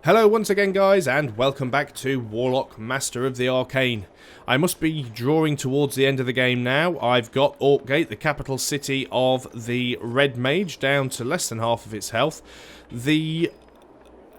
Hello once again guys, and welcome back to Warlock, Master of the Arcane. I must be drawing towards the end of the game now. I've got Arcane, the capital city of the Red Mage, down to less than half of its health. The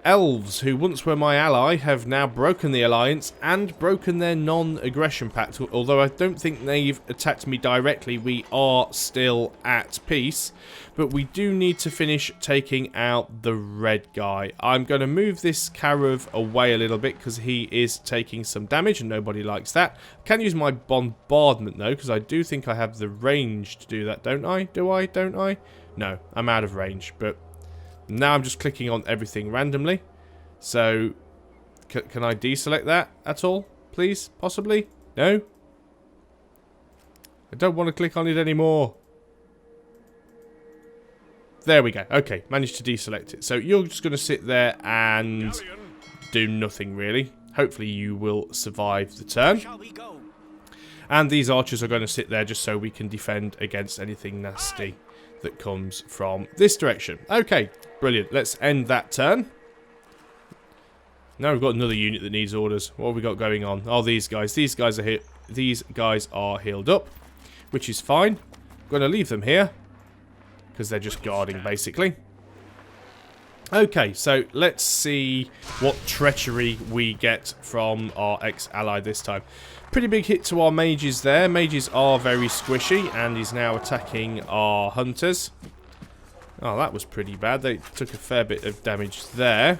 elves, who once were my ally, have now broken the alliance and broken their non-aggression pact. Although I don't think they've attacked me directly, we are still at peace. But we do need to finish taking out the red guy. I'm going to move this Carav away a little bit because he is taking some damage and nobody likes that. I can use my bombardment though, because I do think I have the range to do that, don't I? Do I? Don't I? No, I'm out of range, but now I'm just clicking on everything randomly. So, can I deselect that at all, please? Possibly? No? I don't want to click on it anymore. There we go. Okay, managed to deselect it. So you're just going to sit there and do nothing, really. Hopefully you will survive the turn. And these archers are going to sit there just so we can defend against anything nasty that comes from this direction. Okay, brilliant. Let's end that turn. Now we've got another unit that needs orders. What have we got going on? Oh, these guys. These guys are These guys are healed up, which is fine. I'm going to leave them here because they're just guarding, basically. Okay, so let's see what treachery we get from our ex-ally this time. Pretty big hit to our mages there. Mages are very squishy, and he's now attacking our hunters. Oh, that was pretty bad. They took a fair bit of damage there.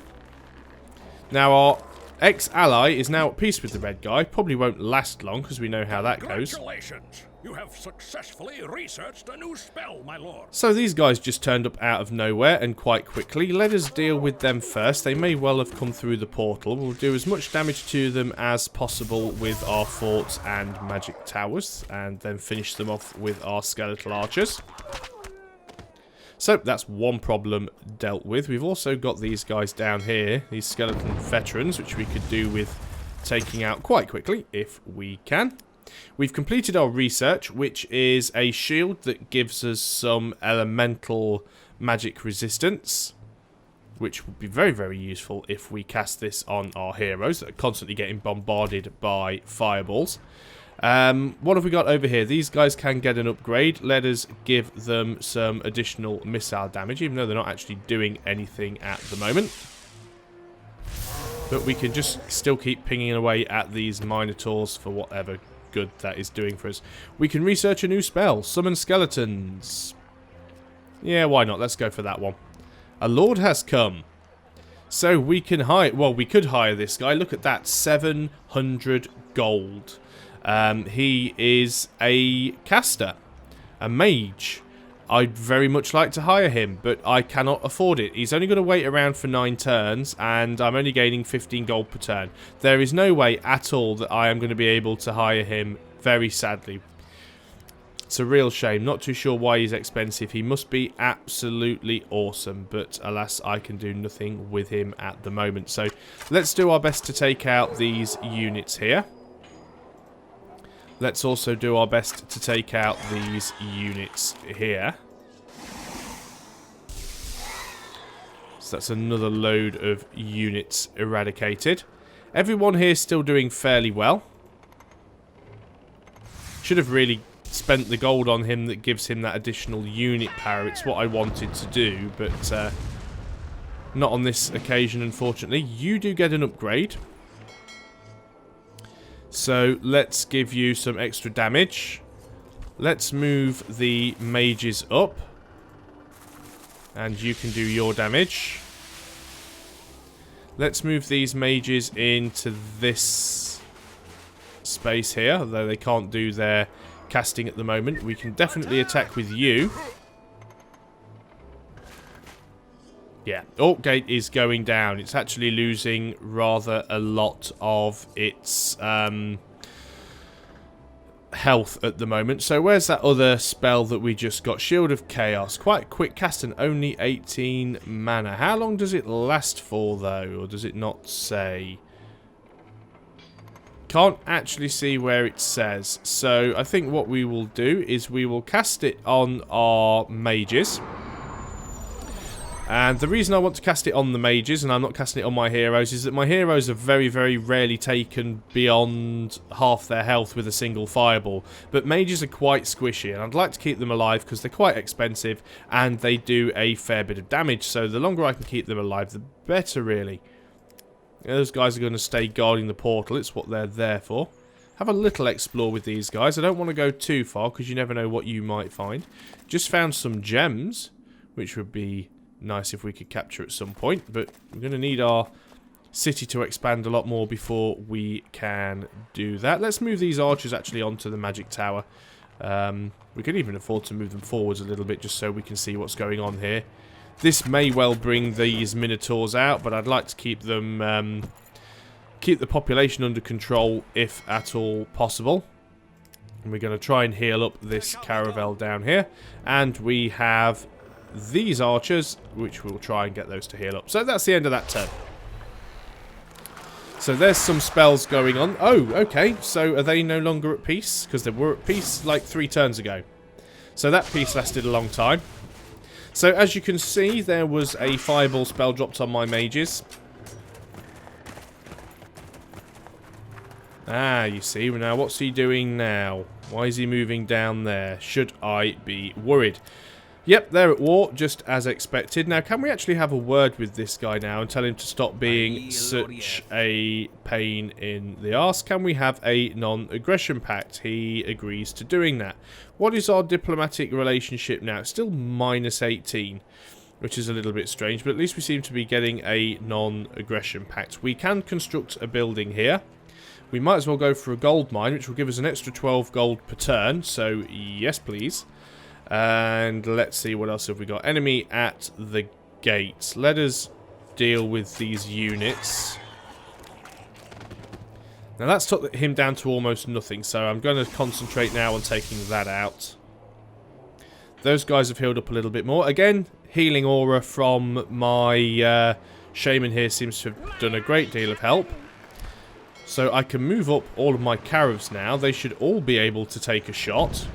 Now, our ex-ally is now at peace with the red guy. Probably won't last long, because we know how that goes. Congratulations! You have successfully researched a new spell, my lord. So these guys just turned up out of nowhere and quite quickly. Let us deal with them first. They may well have come through the portal. We'll do as much damage to them as possible with our forts and magic towers, and then finish them off with our skeletal archers. So that's one problem dealt with. We've also got these guys down here, these skeleton veterans, which we could do with taking out quite quickly if we can. We've completed our research, which is a shield that gives us some elemental magic resistance, which would be very, very useful if we cast this on our heroes that are constantly getting bombarded by fireballs. What have we got over here? These guys can get an upgrade. Let us give them some additional missile damage, even though they're not actually doing anything at the moment. But we can just still keep pinging away at these minotaurs for whatever good that is doing for us. We can research a new spell. Summon skeletons. Yeah, why not? Let's go for that one. A lord has come. So we can hire... Well, we could hire this guy. Look at that. 700 gold. He is a caster. A mage. I'd very much like to hire him, but I cannot afford it. He's only going to wait around for 9 turns, and I'm only gaining 15 gold per turn. There is no way at all that I am going to be able to hire him, very sadly. It's a real shame. Not too sure why he's expensive. He must be absolutely awesome, but alas, I can do nothing with him at the moment. So let's do our best to take out these units here. Let's also do our best to take out these units here. So that's another load of units eradicated. Everyone here is still doing fairly well. Should have really spent the gold on him that gives him that additional unit power. It's what I wanted to do, but not on this occasion, unfortunately. You do get an upgrade. So let's give you some extra damage. Let's move the mages up. And you can do your damage. Let's move these mages into this space here, although they can't do their casting at the moment. We can definitely attack with you. Yeah, Arcane is going down. It's actually losing rather a lot of its health at the moment. So where's that other spell that we just got? Shield of Chaos. Quite quick cast and only 18 mana. How long does it last for, though? Or does it not say? Can't actually see where it says. So I think what we will do is we will cast it on our mages. And the reason I want to cast it on the mages and I'm not casting it on my heroes is that my heroes are very, very rarely taken beyond half their health with a single fireball. But mages are quite squishy, and I'd like to keep them alive because they're quite expensive and they do a fair bit of damage. So the longer I can keep them alive, the better, really. Those guys are going to stay guarding the portal. It's what they're there for. Have a little explore with these guys. I don't want to go too far because you never know what you might find. Just found some gems, which would be nice if we could capture at some point, but we're going to need our city to expand a lot more before we can do that. Let's move these archers actually onto the magic tower. We could even afford to move them forwards a little bit just so we can see what's going on here. This may well bring these minotaurs out, but I'd like to keep them keep the population under control if at all possible. And we're going to try and heal up this caravel down here, and we have these archers, which we'll try and get those to heal up. So that's the end of that turn. So there's some spells going on. Oh, okay. So are they no longer at peace? Because they were at peace like 3 turns ago. So that peace lasted a long time. So as you can see, there was a fireball spell dropped on my mages. Ah, you see. Now what's he doing now? Why is he moving down there? Should I be worried? Yep, they're at war, just as expected. Now, can we actually have a word with this guy now and tell him to stop being such a pain in the arse? Can we have a non-aggression pact? He agrees to doing that. What is our diplomatic relationship now? It's still -18, which is a little bit strange, but at least we seem to be getting a non-aggression pact. We can construct a building here. We might as well go for a gold mine, which will give us an extra 12 gold per turn, so yes, please. And let's see, what else have we got? Enemy at the gates. Let us deal with these units. Now that's took him down to almost nothing, so I'm going to concentrate now on taking that out. Those guys have healed up a little bit more. Again, healing aura from my shaman here seems to have done a great deal of help. So I can move up all of my caravs now. They should all be able to take a shot.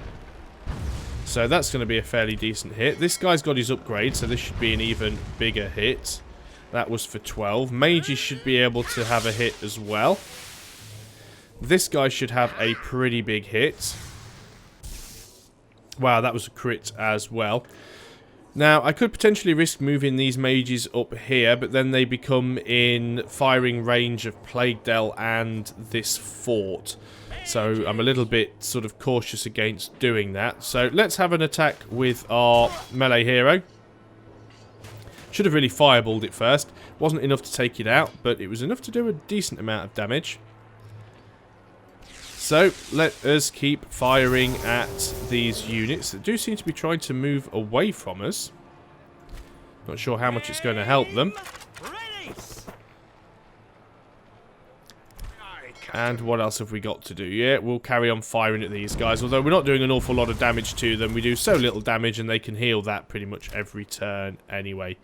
So that's going to be a fairly decent hit. This guy's got his upgrade, so this should be an even bigger hit. That was for 12. Mages should be able to have a hit as well. This guy should have a pretty big hit. Wow, that was a crit as well. Now, I could potentially risk moving these mages up here, but then they become in firing range of Plague Dell and this fort. So I'm a little bit sort of cautious against doing that. So let's have an attack with our melee hero. Should have really fireballed it first. Wasn't enough to take it out, but it was enough to do a decent amount of damage. So let us keep firing at these units that do seem to be trying to move away from us. Not sure how much it's going to help them. And what else have we got to do? Yeah, we'll carry on firing at these guys. Although we're not doing an awful lot of damage to them. We do so little damage and they can heal that pretty much every turn anyway.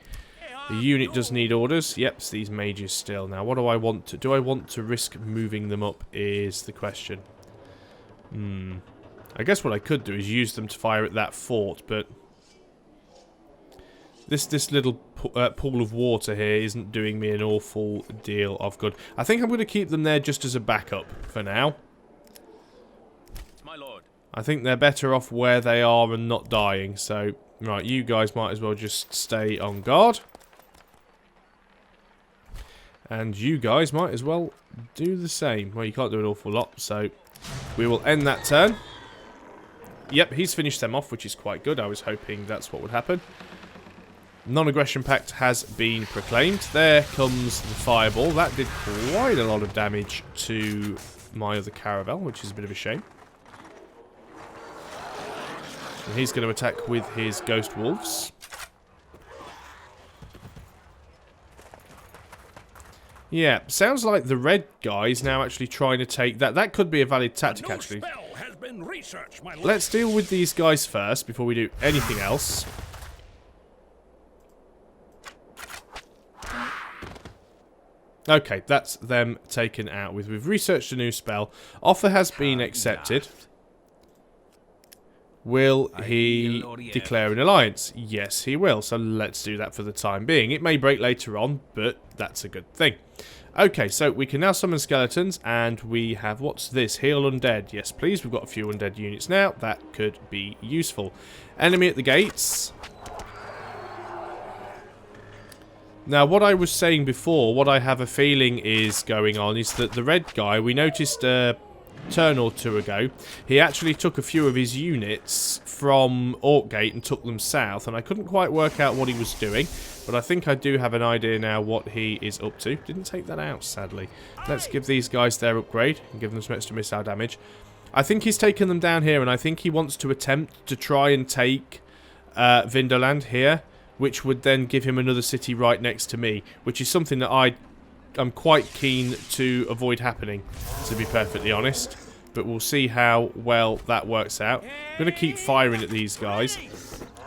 The unit does need orders. Yep, it's these mages still. Now, what do I want to do? I want to risk moving them up is the question. I guess what I could do is use them to fire at that fort, but this little pool of water here isn't doing me an awful deal of good. I think I'm going to keep them there just as a backup for now. My lord. I think they're better off where they are and not dying. So, right, you guys might as well just stay on guard. And you guys might as well do the same. Well, you can't do an awful lot, so we will end that turn. Yep, he's finished them off, which is quite good. I was hoping that's what would happen. Non-aggression pact has been proclaimed. There comes the fireball. That did quite a lot of damage to my other caravel, which is a bit of a shame. And he's going to attack with his ghost wolves. Yeah, sounds like the red guy's now actually trying to take that. That could be a valid tactic, actually. Let's deal with these guys first before we do anything else. Okay, that's them taken out with. We've researched a new spell. Offer has been accepted. Will he declare an alliance? Yes, he will. So let's do that for the time being. It may break later on, but that's a good thing. Okay, so we can now summon skeletons, and we have, what's this? Heal undead. Yes, please. We've got a few undead units now. That could be useful. Enemy at the gates. Now, what I was saying before, what I have a feeling is going on, is that the red guy, we noticed turn or two ago, he actually took a few of his units from Orkgate and took them south, and I couldn't quite work out what he was doing, but I think I do have an idea now what he is up to. Didn't take that out, sadly. Let's give these guys their upgrade and give them some extra missile damage. I think he's taken them down here, and I think he wants to attempt to try and take Vinderland here, which would then give him another city right next to me, which is something that I'm quite keen to avoid happening, to be perfectly honest. But we'll see how well that works out. I'm going to keep firing at these guys.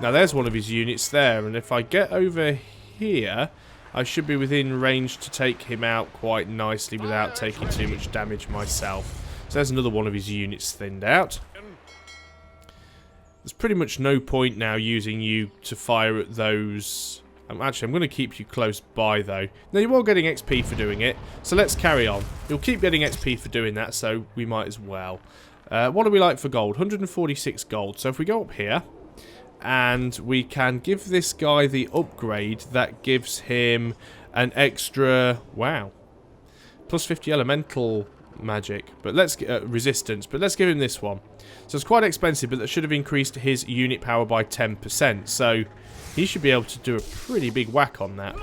Now, there's one of his units there, and if I get over here, I should be within range to take him out quite nicely without taking too much damage myself. So there's another one of his units thinned out. There's pretty much no point now using you to fire at those. Actually, I'm going to keep you close by, though. Now, you're all getting XP for doing it, so let's carry on. You'll keep getting XP for doing that, so we might as well. What do we like for gold? 146 gold. So if we go up here, and we can give this guy the upgrade that gives him an extra... Wow. Plus 50 elemental magic, but let's get resistance, but let's give him this one. So it's quite expensive, but that should have increased his unit power by 10%, so he should be able to do a pretty big whack on that.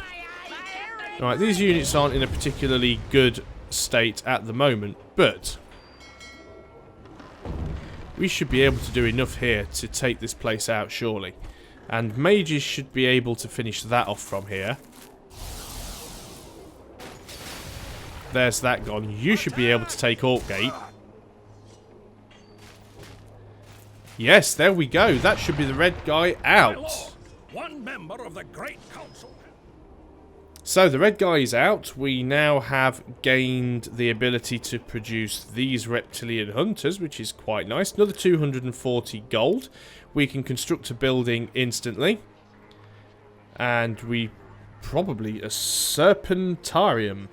Alright, these units aren't in a particularly good state at the moment, but we should be able to do enough here to take this place out, surely. And mages should be able to finish that off from here. There's that gone. You should be able to take Orkgate. Yes, there we go. That should be the red guy out. One member of the Great Council. So the red guy is out. We now have gained the ability to produce these reptilian hunters, which is quite nice. Another 240 gold. We can construct a building instantly. And we probably a serpentarium.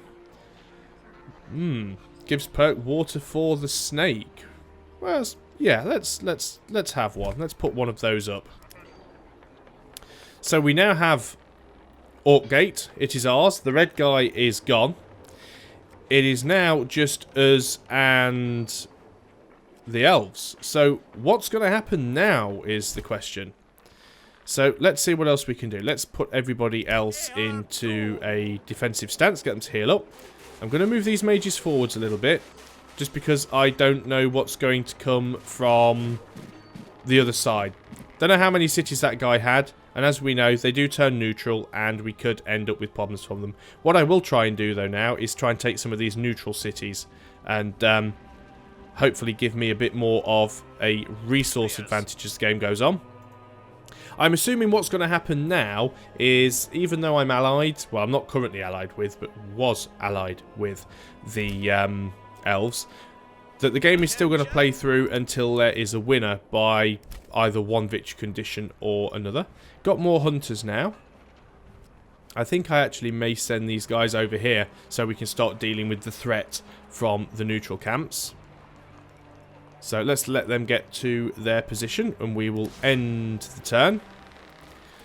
Gives perk water for the snake. Well, yeah, let's have one. Let's put one of those up. So we now have Orkgate. It is ours. The red guy is gone. It is now just us and the elves. So what's going to happen now is the question. So let's see what else we can do. Let's put everybody else into a defensive stance. Get them to heal up. I'm going to move these mages forwards a little bit, just because I don't know what's going to come from the other side. Don't know how many cities that guy had, and as we know, they do turn neutral, and we could end up with problems from them. What I will try and do, though, now, is try and take some of these neutral cities, and hopefully give me a bit more of a resource advantage as the game goes on. I'm assuming what's going to happen now is, even though I'm allied, well, I'm not currently allied with, but was allied with the elves, that the game is still going to play through until there is a winner by either one victory condition or another. Got more hunters now. I think I actually may send these guys over here so we can start dealing with the threat from the neutral camps. So let's let them get to their position and we will end the turn.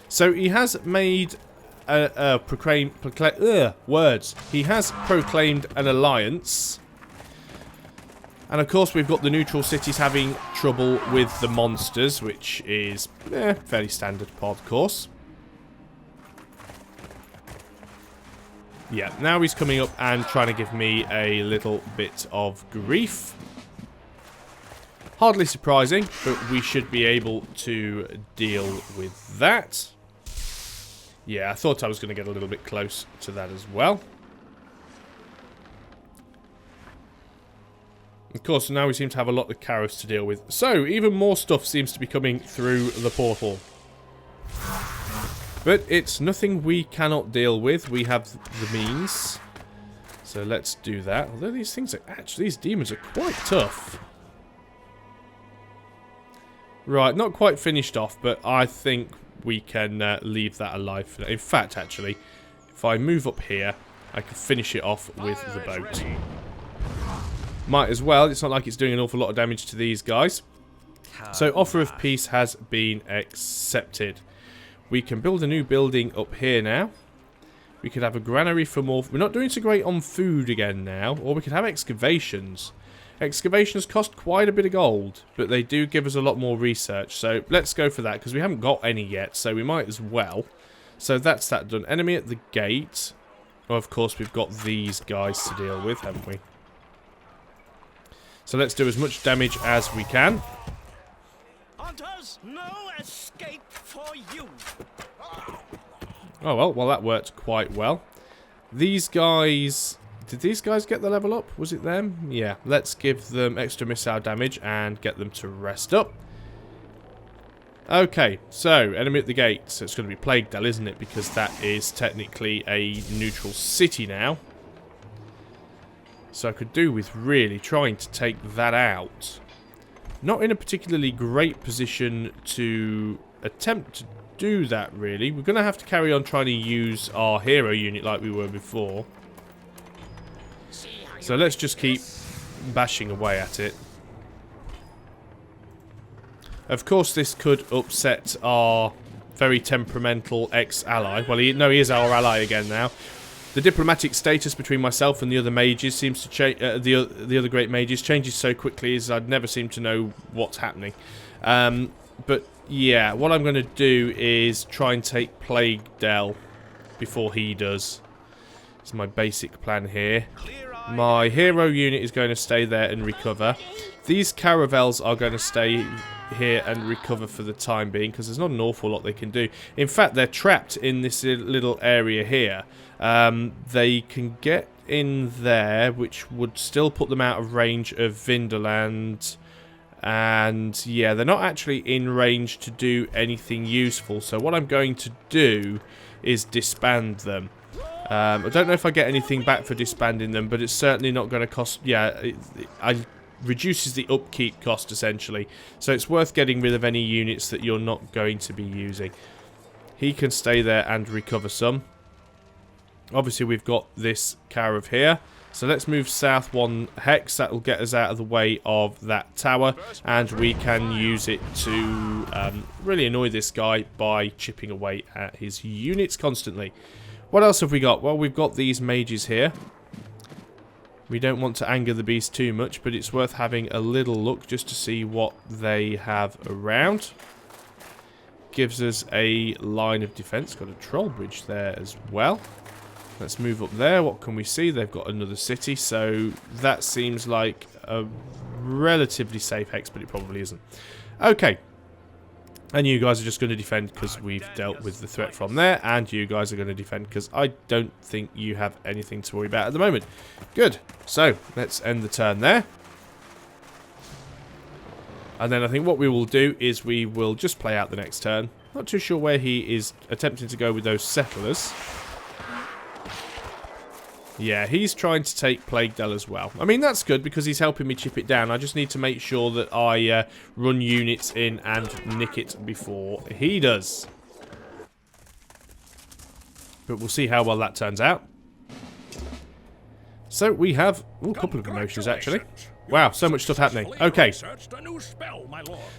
So he has made words. He has proclaimed an alliance. And of course we've got the neutral cities having trouble with the monsters, which is fairly standard pod course. Yeah, now he's coming up and trying to give me a little bit of grief. Hardly surprising, but we should be able to deal with that. Yeah, I thought I was going to get a little bit close to that as well. Of course, now we seem to have a lot of carrots to deal with. So, even more stuff seems to be coming through the portal. But it's nothing we cannot deal with. We have the means. So let's do that. Although these things are actually, these demons are quite tough. Right, not quite finished off, but I think we can leave that alive for now. In fact, actually, if I move up here, I can finish it off with the boat. Might as well. It's not like it's doing an awful lot of damage to these guys. So, offer of peace has been accepted. We can build a new building up here now. We could have a granary for more... We're not doing so great on food again now. Or we could have excavations. Excavations cost quite a bit of gold, but they do give us a lot more research. So, let's go for that, because we haven't got any yet, so we might as well. So, that's that done. Enemy at the gate. Well, of course, we've got these guys to deal with, haven't we? So, let's do as much damage as we can. Hunters, no escape for you. Oh, well, that worked quite well. These guys... Did these guys get the level up? Was it them? Yeah, let's give them extra missile damage and get them to rest up. Okay, so, enemy at the gate. So it's going to be Plaguedale, isn't it? Because that is technically a neutral city now. So I could do with really trying to take that out. Not in a particularly great position to attempt to do that, really. We're going to have to carry on trying to use our hero unit like we were before. So let's just keep bashing away at it. Of course, this could upset our very temperamental ex-ally. Well, he is our ally again now. The diplomatic status between myself and the other mages seems to change. The other great mages changes so quickly as I'd never seem to know what's happening. But yeah, what I'm going to do is try and take Plaguedale before he does. It's my basic plan here. My hero unit is going to stay there and recover. These caravels are going to stay here and recover for the time being, because there's not an awful lot they can do. In fact, they're trapped in this little area here. They can get in there, which would still put them out of range of Vinderland. And yeah, they're not actually in range to do anything useful. So what I'm going to do is disband them. I don't know if I get anything back for disbanding them, but it's certainly not going to cost... Yeah, it reduces the upkeep cost, essentially. So it's worth getting rid of any units that you're not going to be using. He can stay there and recover some. Obviously, we've got this carav here. So let's move south 1 hex. That will get us out of the way of that tower. And we can use it to really annoy this guy by chipping away at his units constantly. What else have we got? Well, we've got these mages here. We don't want to anger the beast too much, but it's worth having a little look just to see what they have around. Gives us a line of defense. Got a troll bridge there as well. Let's move up there. What can we see? They've got another city, so that seems like a relatively safe hex, but it probably isn't. Okay. And you guys are just going to defend because we've dealt with the threat from there. And you guys are going to defend because I don't think you have anything to worry about at the moment. Good. So, let's end the turn there. And then I think what we will do is we will just play out the next turn. Not too sure where he is attempting to go with those settlers. Yeah, he's trying to take Plaguedale as well. I mean, that's good because he's helping me chip it down. I just need to make sure that I run units in and nick it before he does. But we'll see how well that turns out. So we have a couple of promotions, actually. Wow, so much stuff happening. Okay.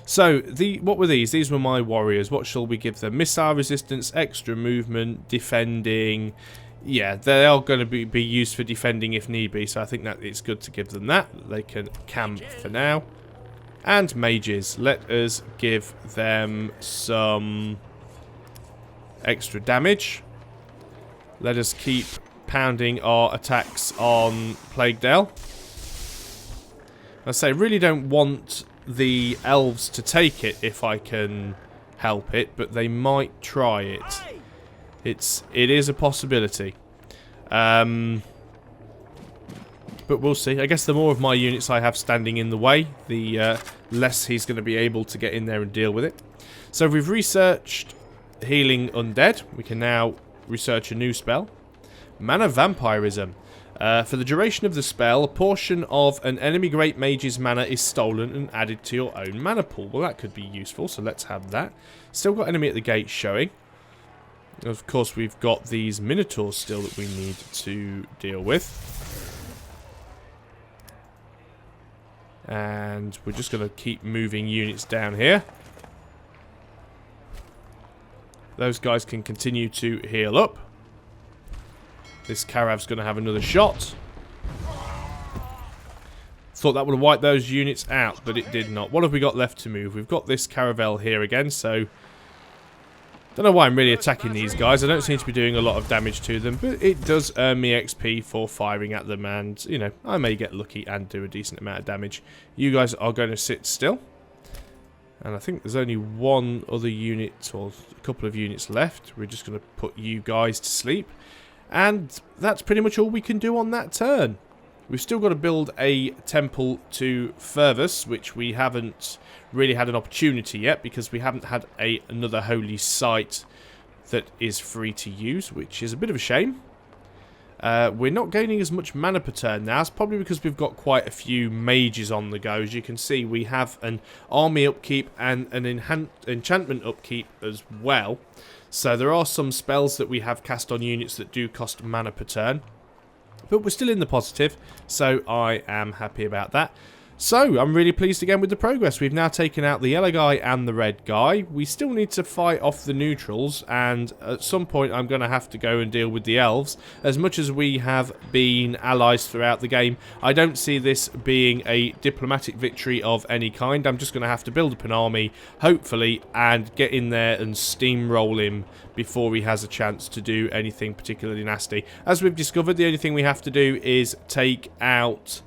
So, what were these? These were my warriors. What shall we give them? Missile resistance, extra movement, defending... Yeah, they are going to be used for defending if need be, so I think that it's good to give them that. They can camp for now. And mages. Let us give them some extra damage. Let us keep pounding our attacks on Plaguedale. I say, really don't want the elves to take it if I can help it, but they might try it. It is a possibility. But we'll see. I guess the more of my units I have standing in the way, the less he's going to be able to get in there and deal with it. So we've researched healing undead. We can now research a new spell. Mana Vampirism. For the duration of the spell, a portion of an enemy Great Mage's mana is stolen and added to your own mana pool. Well, that could be useful, so let's have that. Still got enemy at the gate showing. Of course, we've got these Minotaurs still that we need to deal with. And we're just going to keep moving units down here. Those guys can continue to heal up. This Carav's going to have another shot. Thought that would have wiped those units out, but it did not. What have we got left to move? We've got this Caravel here again, so... Don't know why I'm really attacking these guys. I don't seem to be doing a lot of damage to them, but it does earn me XP for firing at them, and, you know, I may get lucky and do a decent amount of damage. You guys are going to sit still. And I think there's only one other unit, or a couple of units left. We're just going to put you guys to sleep. And that's pretty much all we can do on that turn. We've still got to build a temple to Fervus, which we haven't really had an opportunity yet, because we haven't had another holy site that is free to use, which is a bit of a shame. We're not gaining as much mana per turn now. It's probably because we've got quite a few mages on the go. As you can see, we have an army upkeep and an enchantment upkeep as well. So there are some spells that we have cast on units that do cost mana per turn. But we're still in the positive, so I am happy about that. So, I'm really pleased again with the progress. We've now taken out the yellow guy and the red guy. We still need to fight off the neutrals, and at some point I'm going to have to go and deal with the elves. As much as we have been allies throughout the game, I don't see this being a diplomatic victory of any kind. I'm just going to have to build up an army, hopefully, and get in there and steamroll him before he has a chance to do anything particularly nasty. As we've discovered, the only thing we have to do is take out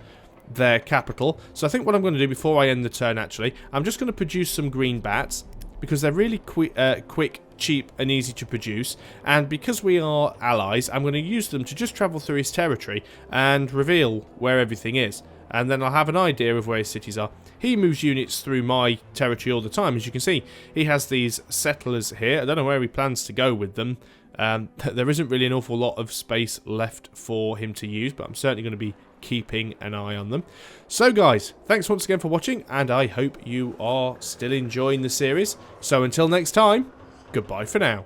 their capital. So I think what I'm going to do before I end the turn, actually, I'm just going to produce some green bats, because they're really quick, cheap, and easy to produce. And because we are allies, I'm going to use them to just travel through his territory and reveal where everything is. And then I'll have an idea of where his cities are. He moves units through my territory all the time, as you can see. He has these settlers here. I don't know where he plans to go with them. There isn't really an awful lot of space left for him to use, but I'm certainly going to be keeping an eye on them. So guys, thanks once again for watching, and I hope you are still enjoying the series. So until next time, goodbye for now.